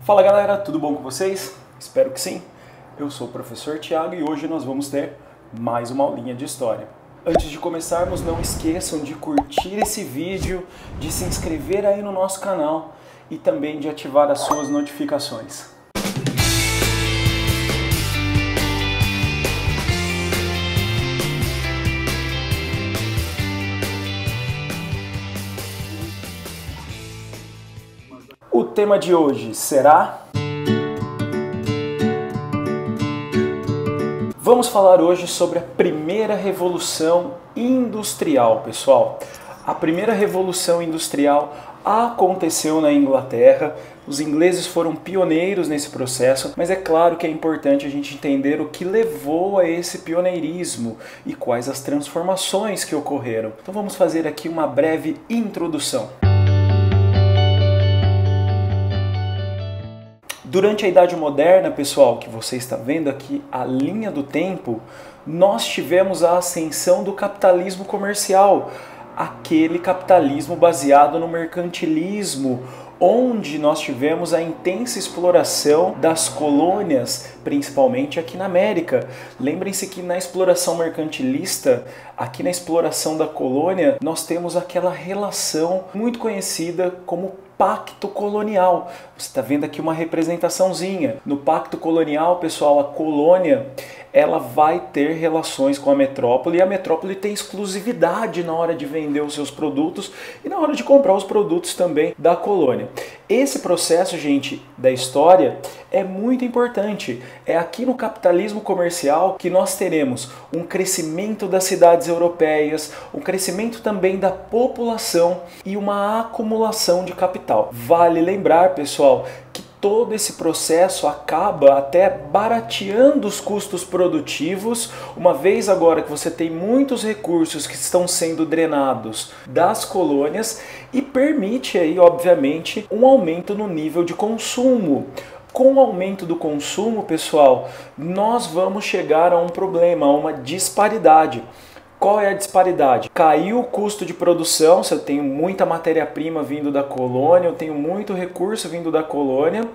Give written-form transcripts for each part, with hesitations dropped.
Fala galera, tudo bom com vocês? Espero que sim. Eu sou o professor Thiago e hoje nós vamos ter mais uma aulinha de história. Antes de começarmos, não esqueçam de curtir esse vídeo, de se inscrever aí no nosso canal e também de ativar as suas notificações. O tema de hoje será... Vamos falar hoje sobre a primeira revolução industrial, pessoal. A primeira revolução industrial aconteceu na Inglaterra. Os ingleses foram pioneiros nesse processo, mas é claro que é importante a gente entender o que levou a esse pioneirismo e quais as transformações que ocorreram. Então vamos fazer aqui uma breve introdução. Durante a Idade Moderna, pessoal, que você está vendo aqui a linha do tempo, nós tivemos a ascensão do capitalismo comercial, aquele capitalismo baseado no mercantilismo, onde nós tivemos a intensa exploração das colônias, principalmente aqui na América. Lembrem-se que na exploração mercantilista, aqui na exploração da colônia, nós temos aquela relação muito conhecida como Pacto Colonial. Você está vendo aqui uma representaçãozinha. No Pacto Colonial, pessoal, a colônia ela vai ter relações com a metrópole e a metrópole tem exclusividade na hora de vender os seus produtos e na hora de comprar os produtos também da colônia. Esse processo, gente, da história é muito importante. É aqui no capitalismo comercial que nós teremos um crescimento das cidades europeias, um crescimento também da população e uma acumulação de capital. Vale lembrar, pessoal, que todo esse processo acaba até barateando os custos produtivos, uma vez agora que você tem muitos recursos que estão sendo drenados das colônias e permite aí, obviamente, um aumento no nível de consumo. Com o aumento do consumo, pessoal, nós vamos chegar a um problema, a uma disparidade. Qual é a disparidade? Caiu o custo de produção, se eu tenho muita matéria-prima vindo da colônia, eu tenho muito recurso vindo da colônia,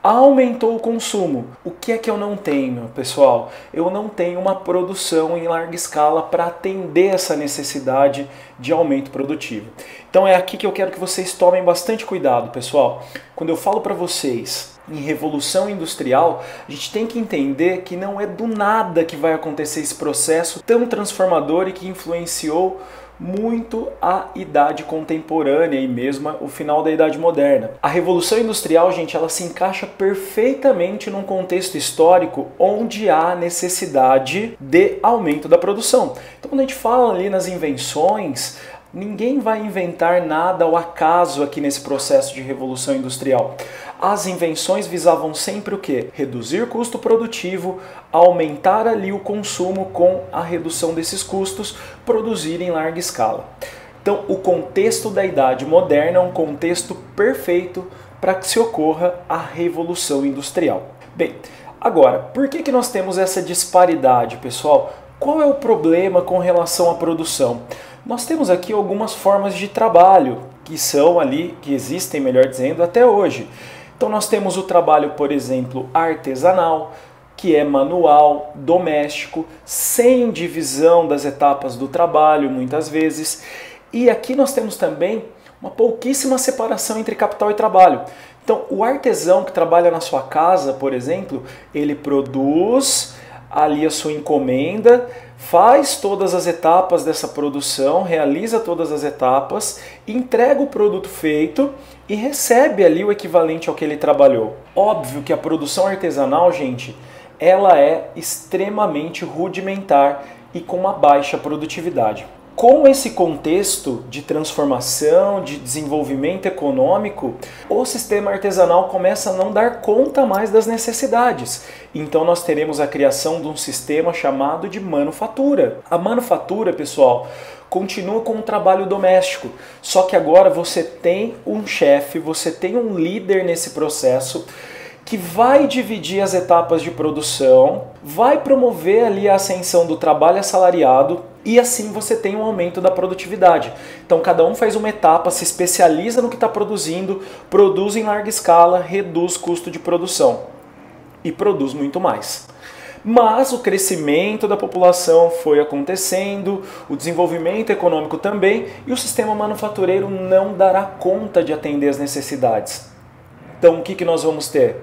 aumentou o consumo. O que é que eu não tenho, pessoal? Eu não tenho uma produção em larga escala para atender essa necessidade de aumento produtivo. Então é aqui que eu quero que vocês tomem bastante cuidado, pessoal. Quando eu falo para vocês em revolução industrial, a gente tem que entender que não é do nada que vai acontecer esse processo tão transformador e que influenciou muito a idade contemporânea e mesmo o final da Idade Moderna. A Revolução Industrial, gente, ela se encaixa perfeitamente num contexto histórico onde há necessidade de aumento da produção. Então, quando a gente fala ali nas invenções, ninguém vai inventar nada ao acaso aqui nesse processo de Revolução Industrial. As invenções visavam sempre o quê? Reduzir custo produtivo, aumentar ali o consumo com a redução desses custos, produzir em larga escala. Então, o contexto da Idade Moderna é um contexto perfeito para que se ocorra a Revolução Industrial. Bem, agora, por que nós temos essa disparidade, pessoal? Qual é o problema com relação à produção? Nós temos aqui algumas formas de trabalho que são ali, que existem, melhor dizendo, até hoje. Então nós temos o trabalho, por exemplo, artesanal, que é manual, doméstico, sem divisão das etapas do trabalho, muitas vezes. E aqui nós temos também uma pouquíssima separação entre capital e trabalho. Então o artesão que trabalha na sua casa, por exemplo, ele produz ali a sua encomenda, faz todas as etapas dessa produção, realiza todas as etapas, entrega o produto feito e recebe ali o equivalente ao que ele trabalhou. Óbvio que a produção artesanal, gente, ela é extremamente rudimentar e com uma baixa produtividade. Com esse contexto de transformação, de desenvolvimento econômico, o sistema artesanal começa a não dar conta mais das necessidades. Então nós teremos a criação de um sistema chamado de manufatura. A manufatura, pessoal, continua com o trabalho doméstico, só que agora você tem um chefe, você tem um líder nesse processo que vai dividir as etapas de produção, vai promover ali a ascensão do trabalho assalariado e assim você tem um aumento da produtividade. Então cada um faz uma etapa, se especializa no que está produzindo, produz em larga escala, reduz custo de produção e produz muito mais. Mas o crescimento da população foi acontecendo, o desenvolvimento econômico também, e o sistema manufatureiro não dará conta de atender as necessidades. Então o que nós vamos ter?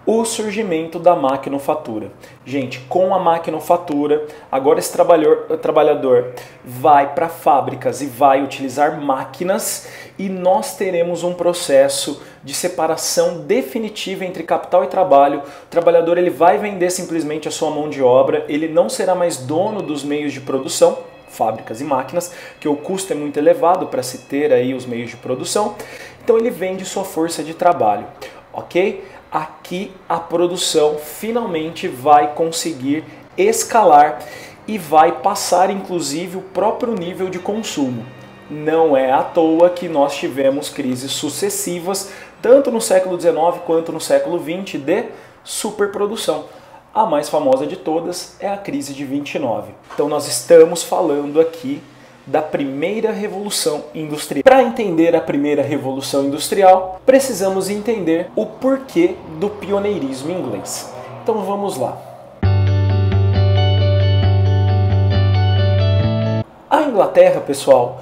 O surgimento da maquinofatura. Gente, com a maquinofatura, agora esse trabalhador vai para fábricas e vai utilizar máquinas e nós teremos um processo de separação definitiva entre capital e trabalho. O trabalhador ele vai vender simplesmente a sua mão de obra, ele não será mais dono dos meios de produção, fábricas e máquinas, que o custo é muito elevado para se ter aí os meios de produção, então ele vende sua força de trabalho, ok? Aqui a produção finalmente vai conseguir escalar e vai passar inclusive o próprio nível de consumo. Não é à toa que nós tivemos crises sucessivas, tanto no século XIX quanto no século XX, de superprodução. A mais famosa de todas é a crise de 29. Então nós estamos falando aqui da primeira revolução industrial. Para entender a primeira revolução industrial, precisamos entender o porquê do pioneirismo inglês. Então vamos lá. A Inglaterra, pessoal,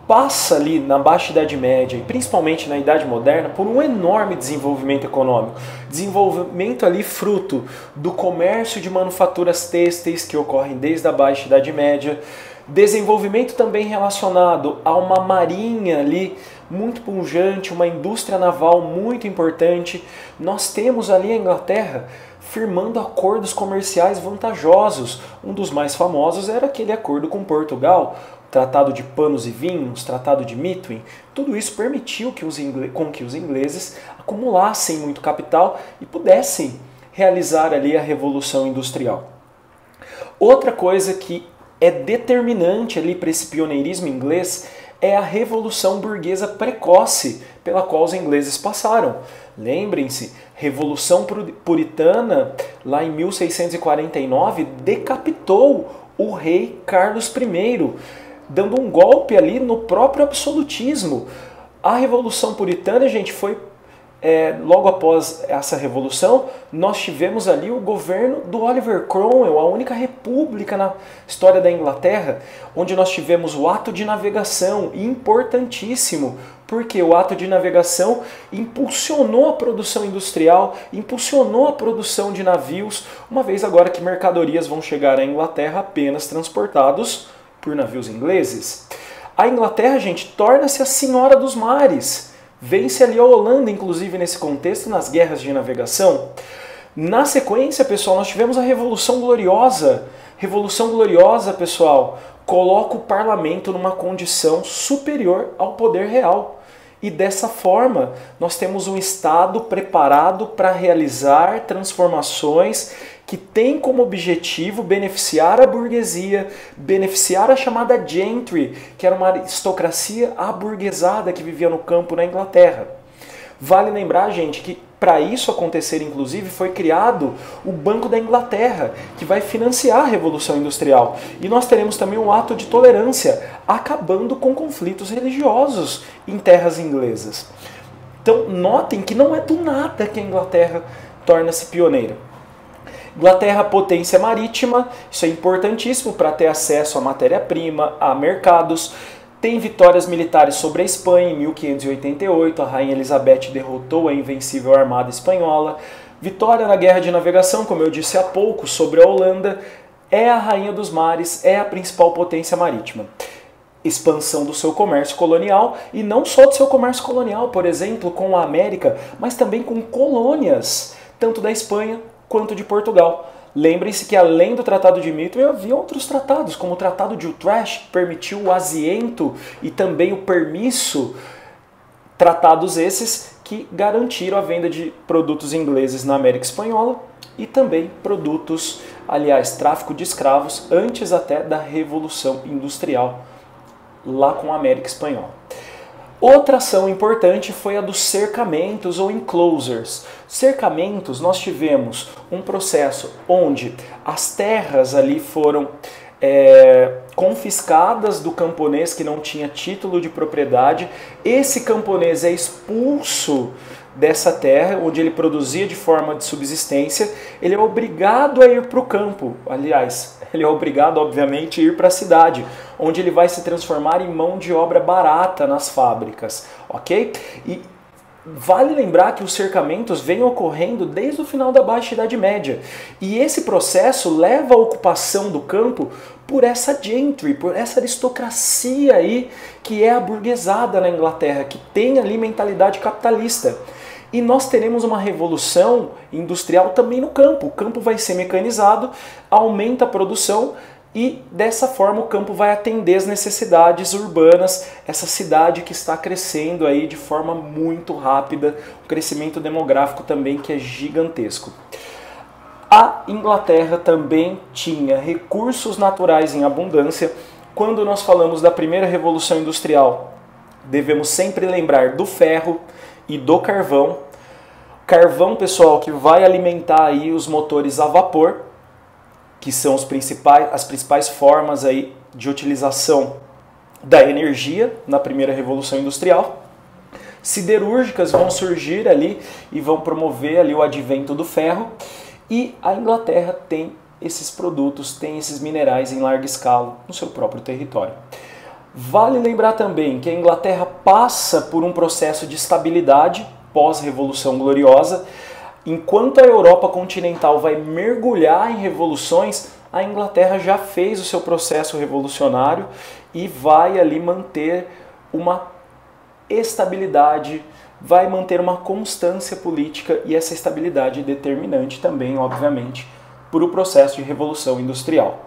passa ali na Baixa Idade Média e principalmente na Idade Moderna por um enorme desenvolvimento econômico. Desenvolvimento ali fruto do comércio de manufaturas têxteis que ocorrem desde a Baixa Idade Média, desenvolvimento também relacionado a uma marinha ali muito pujante, uma indústria naval muito importante. Nós temos ali a Inglaterra firmando acordos comerciais vantajosos. Um dos mais famosos era aquele acordo com Portugal, Tratado de Panos e Vinhos, Tratado de Mitwin. Tudo isso permitiu que os ingleses acumulassem muito capital e pudessem realizar ali a Revolução Industrial. Outra coisa que é determinante ali para esse pioneirismo inglês é a Revolução Burguesa Precoce pela qual os ingleses passaram. Lembrem-se, Revolução Puritana, lá em 1649, decapitou o rei Carlos I, dando um golpe ali no próprio absolutismo. A Revolução Puritana, gente, foi logo após essa revolução, nós tivemos ali o governo do Oliver Cromwell, a única república na história da Inglaterra, onde nós tivemos o ato de navegação, importantíssimo, porque o ato de navegação impulsionou a produção industrial, impulsionou a produção de navios, uma vez agora que mercadorias vão chegar à Inglaterra apenas transportados por navios ingleses. A Inglaterra, gente, torna-se a senhora dos mares. Vence ali a Holanda, inclusive, nesse contexto, nas guerras de navegação. Na sequência, pessoal, nós tivemos a Revolução Gloriosa. Revolução Gloriosa, pessoal, coloca o parlamento numa condição superior ao poder real. E dessa forma, nós temos um Estado preparado para realizar transformações que tem como objetivo beneficiar a burguesia, beneficiar a chamada gentry, que era uma aristocracia aburguesada que vivia no campo na Inglaterra. Vale lembrar, gente, que para isso acontecer, inclusive, foi criado o Banco da Inglaterra, que vai financiar a Revolução Industrial. E nós teremos também um ato de tolerância, acabando com conflitos religiosos em terras inglesas. Então, notem que não é do nada que a Inglaterra torna-se pioneira. Inglaterra, potência marítima, isso é importantíssimo para ter acesso à matéria-prima, a mercados. Tem vitórias militares sobre a Espanha em 1588, a Rainha Elizabeth derrotou a invencível armada espanhola. Vitória na Guerra de Navegação, como eu disse há pouco, sobre a Holanda. É a rainha dos mares, é a principal potência marítima. Expansão do seu comércio colonial, e não só do seu comércio colonial, por exemplo, com a América, mas também com colônias, tanto da Espanha quanto de Portugal. Lembrem-se que além do Tratado de Mitwin havia outros tratados, como o Tratado de Utrecht, que permitiu o asiento e também o permisso, tratados esses que garantiram a venda de produtos ingleses na América Espanhola e também produtos, aliás, tráfico de escravos, antes até da Revolução Industrial, lá com a América Espanhola. Outra ação importante foi a dos cercamentos ou enclosures. Cercamentos, nós tivemos um processo onde as terras ali foram confiscadas do camponês que não tinha título de propriedade. Esse camponês é expulso dessa terra, onde ele produzia de forma de subsistência, ele é obrigado a ir para o campo. Aliás, ele é obrigado, obviamente, a ir para a cidade, onde ele vai se transformar em mão de obra barata nas fábricas, ok? E vale lembrar que os cercamentos vêm ocorrendo desde o final da Baixa Idade Média. E esse processo leva à ocupação do campo por essa gentry, por essa aristocracia aí que é a burguesada na Inglaterra, que tem ali mentalidade capitalista. E nós teremos uma revolução industrial também no campo. O campo vai ser mecanizado, aumenta a produção e dessa forma o campo vai atender as necessidades urbanas, essa cidade que está crescendo aí de forma muito rápida, um crescimento demográfico também que é gigantesco. A Inglaterra também tinha recursos naturais em abundância. Quando nós falamos da primeira revolução industrial, devemos sempre lembrar do ferro e do carvão. Carvão, pessoal, que vai alimentar aí os motores a vapor, que são as principais formas aí de utilização da energia na primeira revolução industrial. Siderúrgicas vão surgir ali e vão promover ali o advento do ferro. E a Inglaterra tem esses produtos, tem esses minerais em larga escala no seu próprio território. Vale lembrar também que a Inglaterra passa por um processo de estabilidade pós-Revolução Gloriosa. Enquanto a Europa continental vai mergulhar em revoluções, a Inglaterra já fez o seu processo revolucionário e vai ali manter uma estabilidade, vai manter uma constância política, e essa estabilidade é determinante também, obviamente, para o processo de revolução industrial.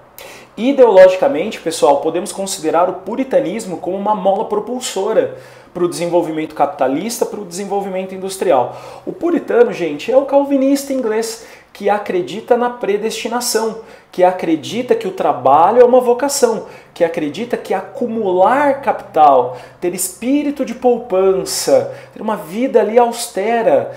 Ideologicamente, pessoal, podemos considerar o puritanismo como uma mola propulsora para o desenvolvimento capitalista, para o desenvolvimento industrial. O puritano, gente, é o calvinista inglês, que acredita na predestinação, que acredita que o trabalho é uma vocação, que acredita que acumular capital, ter espírito de poupança, ter uma vida ali austera,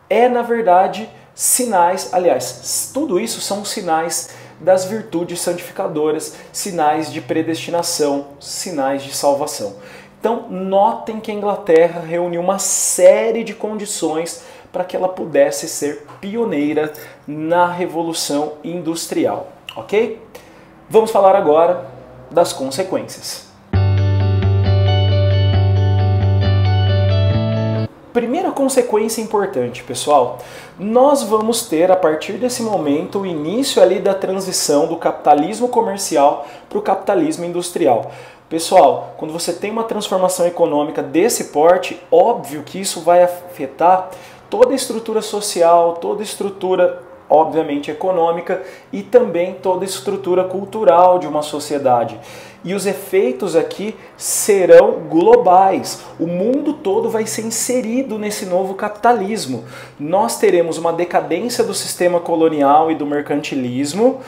é na verdade sinais, aliás, tudo isso são sinais das virtudes santificadoras, sinais de predestinação, sinais de salvação. Então, notem que a Inglaterra reuniu uma série de condições para que ela pudesse ser pioneira na Revolução Industrial, ok? Vamos falar agora das consequências. Primeira consequência importante, pessoal, nós vamos ter a partir desse momento o início ali da transição do capitalismo comercial para o capitalismo industrial. Pessoal, quando você tem uma transformação econômica desse porte, óbvio que isso vai afetar toda a estrutura social, toda a estrutura, obviamente, econômica e também toda a estrutura cultural de uma sociedade. E os efeitos aqui serão globais. O mundo todo vai ser inserido nesse novo capitalismo. Nós teremos uma decadência do sistema colonial e do mercantilismo.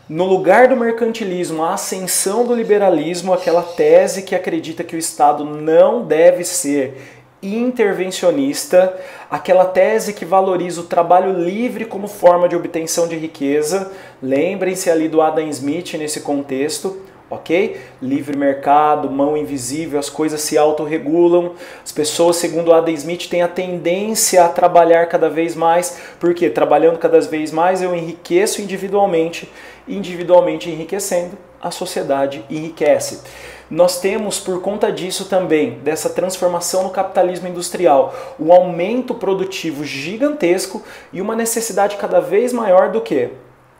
No lugar do mercantilismo, a ascensão do liberalismo, aquela tese que acredita que o Estado não deve ser intervencionista, aquela tese que valoriza o trabalho livre como forma de obtenção de riqueza. Lembrem-se ali do Adam Smith nesse contexto, ok? Livre mercado, mão invisível, as coisas se autorregulam. As pessoas, segundo Adam Smith, têm a tendência a trabalhar cada vez mais, porque trabalhando cada vez mais eu enriqueço individualmente, individualmente enriquecendo, a sociedade enriquece. Nós temos, por conta disso também, dessa transformação no capitalismo industrial, um aumento produtivo gigantesco e uma necessidade cada vez maior do que?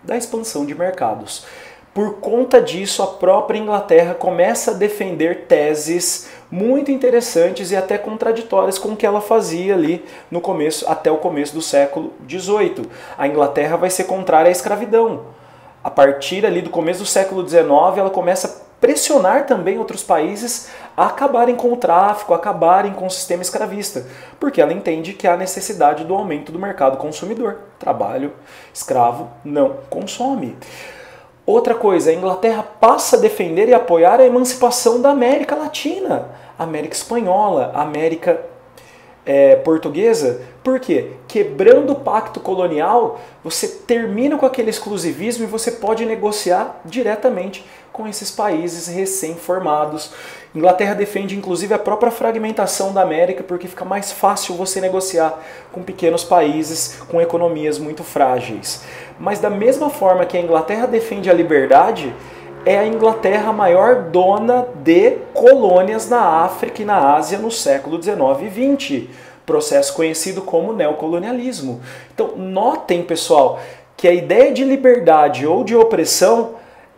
Da expansão de mercados. Por conta disso, a própria Inglaterra começa a defender teses muito interessantes e até contraditórias com o que ela fazia ali no começo, até o começo do século XVIII. A Inglaterra vai ser contrária à escravidão. A partir ali do começo do século XIX, ela começa a pressionar também outros países a acabarem com o tráfico, a acabarem com o sistema escravista, porque ela entende que há necessidade do aumento do mercado consumidor. Trabalho escravo não consome. Outra coisa, a Inglaterra passa a defender e apoiar a emancipação da América Latina. América Espanhola, América portuguesa. Por quê? Quebrando o pacto colonial, você termina com aquele exclusivismo e você pode negociar diretamente com esses países recém-formados. Inglaterra defende inclusive a própria fragmentação da América porque fica mais fácil você negociar com pequenos países com economias muito frágeis. Mas da mesma forma que a Inglaterra defende a liberdade, é a Inglaterra a maior dona de colônias na África e na Ásia no século XIX e XX, processo conhecido como neocolonialismo. Então notem, pessoal, que a ideia de liberdade ou de opressão,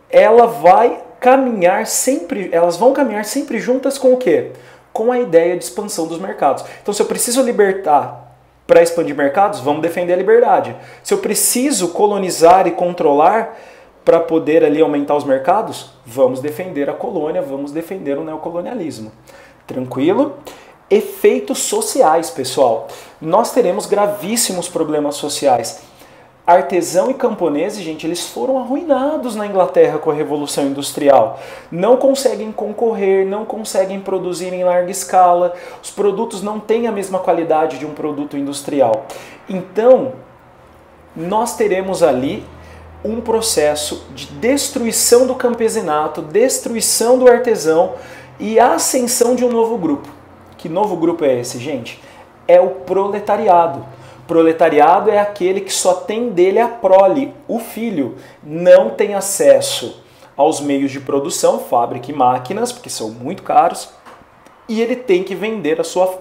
elas vão caminhar sempre juntas com o quê? Com a ideia de expansão dos mercados. Então se eu preciso libertar para expandir mercados, vamos defender a liberdade. Se eu preciso colonizar e controlar para poder ali aumentar os mercados, vamos defender a colônia, vamos defender o neocolonialismo. Tranquilo? Efeitos sociais, pessoal. Nós teremos gravíssimos problemas sociais. Artesão e camponese, gente, eles foram arruinados na Inglaterra com a Revolução Industrial. Não conseguem concorrer, não conseguem produzir em larga escala, os produtos não têm a mesma qualidade de um produto industrial. Então, nós teremos ali um processo de destruição do campesinato, destruição do artesão e a ascensão de um novo grupo. Que novo grupo é esse, gente? É o proletariado. Proletariado é aquele que só tem dele a prole, o filho, não tem acesso aos meios de produção, fábrica e máquinas, porque são muito caros, e ele tem que vender a sua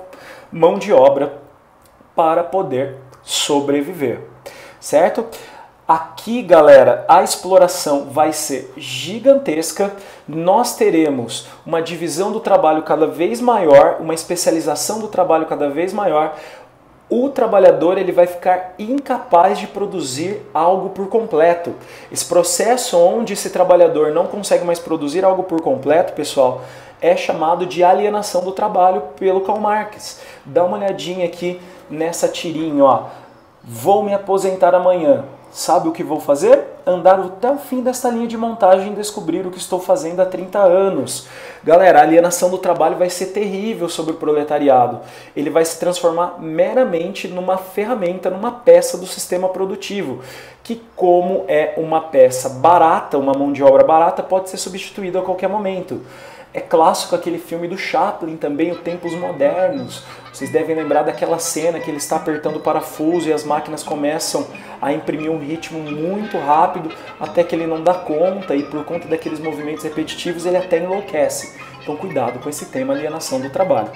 mão de obra para poder sobreviver, certo? Aqui, galera, a exploração vai ser gigantesca, nós teremos uma divisão do trabalho cada vez maior, uma especialização do trabalho cada vez maior. O trabalhador ele vai ficar incapaz de produzir algo por completo. Esse processo onde esse trabalhador não consegue mais produzir algo por completo, pessoal, é chamado de alienação do trabalho pelo Karl Marx. Dá uma olhadinha aqui nessa tirinha, ó. Vou me aposentar amanhã. Sabe o que vou fazer? Andar até o fim desta linha de montagem e descobrir o que estou fazendo há 30 anos. Galera, a alienação do trabalho vai ser terrível sobre o proletariado. Ele vai se transformar meramente numa ferramenta, numa peça do sistema produtivo, que como é uma peça barata, uma mão de obra barata, pode ser substituída a qualquer momento. É clássico aquele filme do Chaplin também, O Tempos Modernos. Vocês devem lembrar daquela cena que ele está apertando o parafuso e as máquinas começam a imprimir um ritmo muito rápido até que ele não dá conta e por conta daqueles movimentos repetitivos ele até enlouquece. Então cuidado com esse tema alienação do trabalho.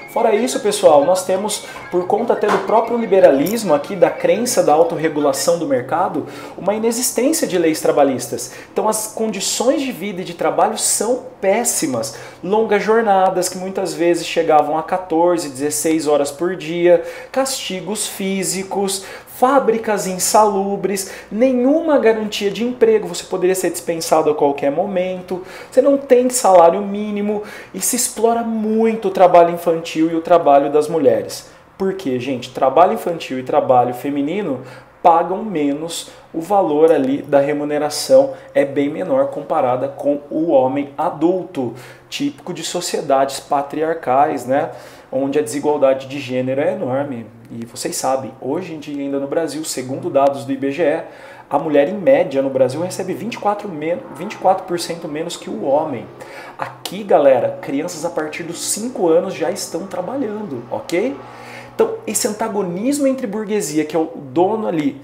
Fora isso, pessoal, nós temos, por conta até do próprio liberalismo aqui, da crença da autorregulação do mercado, uma inexistência de leis trabalhistas. Então as condições de vida e de trabalho são péssimas. Longas jornadas que muitas vezes chegavam a 14, 16 horas por dia, castigos físicos, fábricas insalubres, nenhuma garantia de emprego, você poderia ser dispensado a qualquer momento, você não tem salário mínimo e se explora muito o trabalho infantil e o trabalho das mulheres. Por quê, gente? Trabalho infantil e trabalho feminino pagam menos, o valor ali da remuneração é bem menor comparada com o homem adulto, típico de sociedades patriarcais, né? Onde a desigualdade de gênero é enorme. E vocês sabem, hoje em dia ainda no Brasil, segundo dados do IBGE, a mulher em média no Brasil recebe 24% menos que o homem. Aqui, galera, crianças a partir dos 5 anos já estão trabalhando, ok? Então, esse antagonismo entre burguesia, que é o dono ali,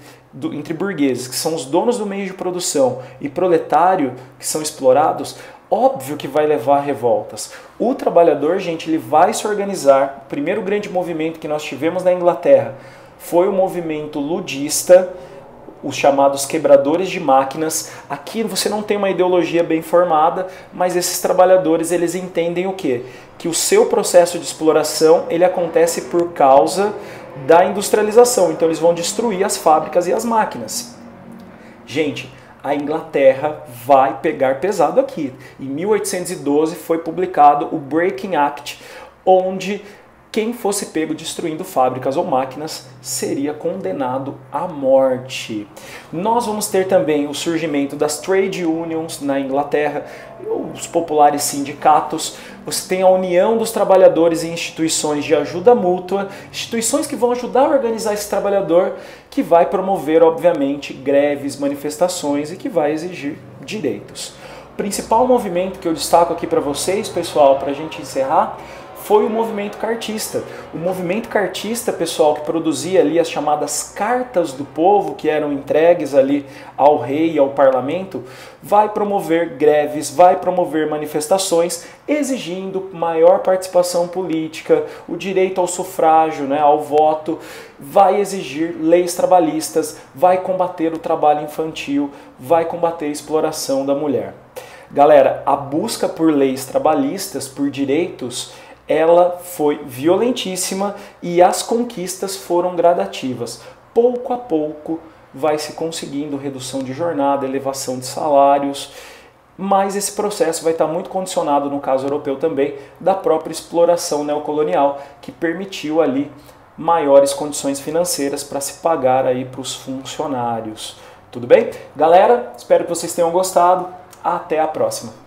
entre burgueses, que são os donos do meio de produção, e proletário, que são explorados, óbvio que vai levar a revoltas. O trabalhador, gente, ele vai se organizar. O primeiro grande movimento que nós tivemos na Inglaterra foi o movimento ludista, os chamados quebradores de máquinas. Aqui você não tem uma ideologia bem formada, mas esses trabalhadores, eles entendem o quê? Que o seu processo de exploração, ele acontece por causa da industrialização. Então eles vão destruir as fábricas e as máquinas. Gente, a Inglaterra vai pegar pesado aqui. Em 1812 foi publicado o Breaking Act, onde quem fosse pego destruindo fábricas ou máquinas seria condenado à morte. Nós vamos ter também o surgimento das trade unions na Inglaterra, os populares sindicatos. Você tem a união dos trabalhadores em instituições de ajuda mútua, instituições que vão ajudar a organizar esse trabalhador, que vai promover, obviamente, greves, manifestações e que vai exigir direitos. O principal movimento que eu destaco aqui para vocês, pessoal, para a gente encerrar, foi o movimento cartista. O movimento cartista, pessoal, que produzia ali as chamadas cartas do povo, que eram entregues ali ao rei e ao parlamento, vai promover greves, vai promover manifestações, exigindo maior participação política, o direito ao sufrágio, né, ao voto, vai exigir leis trabalhistas, vai combater o trabalho infantil, vai combater a exploração da mulher. Galera, a busca por leis trabalhistas, por direitos, ela foi violentíssima e as conquistas foram gradativas. Pouco a pouco vai se conseguindo redução de jornada, elevação de salários, mas esse processo vai estar muito condicionado, no caso europeu também, da própria exploração neocolonial, que permitiu ali maiores condições financeiras para se pagar aí para os funcionários. Tudo bem? Galera, espero que vocês tenham gostado. Até a próxima!